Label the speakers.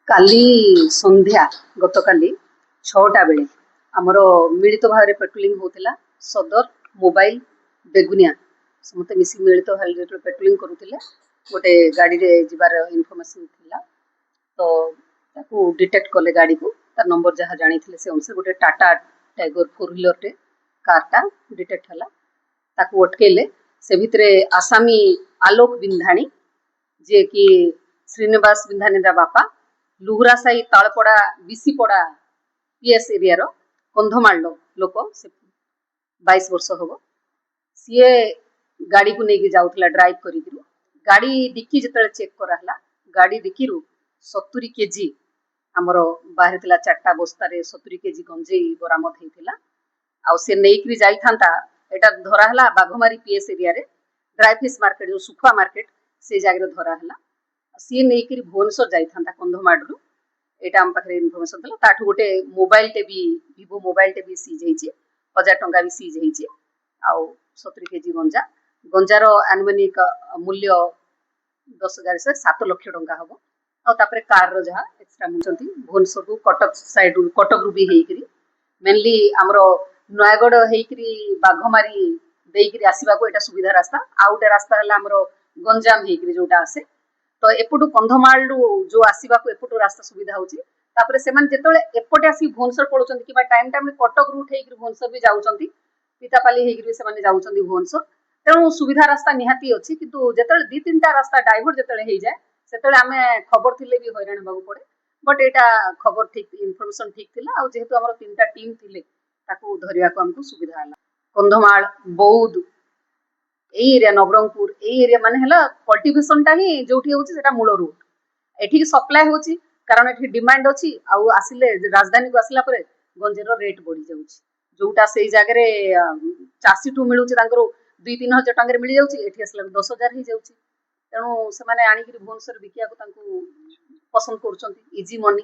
Speaker 1: काली संध्या गतकाली 6टा बेले आमर मिलित भाव पेट्रोलिंग होता सदर मोबाइल बेगुनिया समस्त मिसी मिलित भाव पेट्रोलिंग करुले गोटे गाड़ी रे जीवार इनफॉरमेशन थिला तो डिटेक्ट कले गाड़ी को तार नंबर जहाँ जानी से अनुसार गोटे टाटा टाइगर 4 व्हीलर टे कारटा डिटेक्ट है ताकू अटकेले से भितरे आसामी आलोक बिंधाणी जे कि श्रीनिवास बिंधाणी बापा लुहुरा साई तालपड़ा बीसीपड़ा पीएस एरिया रो कंधमाल लोक से 22 वर्ष हम सीए गाड़ी को लेकिन जाऊला ड्राइव कर गाड़ी डिक्की जिते चेक कराला गाड़ी डिक्की 70 केजी आमर बाहर 4टा बस्तार 70 केजी गंजे बरामद होता आउ नहीं जाता एटा धराला बाघमारी पीएस एरिया रे ड्राई फिश मार्केट जो सुखुआ मार्केट से जगह धराला सी नहीं भुवनेश्वर जाता कंधमाड़ू यहाँ आम पाखे इनफर्मेशन था ताठू गोटे मोबाइल टे भी विवो मोबाइल टे भी सीज होती 1000 टंका भी सीज होती आउ 70 केजी गंजा गंजार आनुमानिक मूल्य 10,000 से 7 लाख टंका हम आउे कार रहा एक्सट्रा मिलती भुवनेश्वर को कटक साइड कटक रू भी होकरी मेनली आमर नयगढ़ होकरी बाघमारी देकरी आसवा को यहाँ सुविधा रास्ता आउ गोटे रास्ता है आमर गंजाम होकरी जोटा आसे तो एपटू कंधमाल जो आसवा को एपटू रास्ता सुविधा होची तापरे से माने जेतले एपटे आसी भुवनेश्वर पड़ुचंती कि टाइम टाइम कटक रूट होकरी भुवनेश्वर भी जाउचंती पितापाली होकरी से माने जाउचंती भुवनेश्वर तेणु सुविधा रास्ता निहाती अच्छी किंतु जेतले 2-3टा रास्ता डाइवर्ट जेतले हो जाए सेतले आमे खबर थिले भी हैरान बाबू पड़े बट एटा खबर ठीक इनफॉरमेशन ठीक थिला आ जेहेतु हमर 3टा टीम थिले ताकू धरिया को हमको सुविधा हला कंधमाल बौद्ध एरिया नवरंगपुर एरिया माने हला कल्टिवेशन टा ही जोठी होची सेटा मूल रूट एठी सप्लाई होची कारण एठी डिमांड अछि आ आसिले राजधानी को आसिला परे गंजेर रेट बढ़ी जाउची जोटा सेई जागे रे चासी टू मिलुची तांकरो 2-3 हजार टंका मिल जाउची एठी आसिला 10,000 ही जाउची तेणु से माने आनी कि भुवनेश्वर बिकिया को तांकू पसंद करूचंती इजी मनी।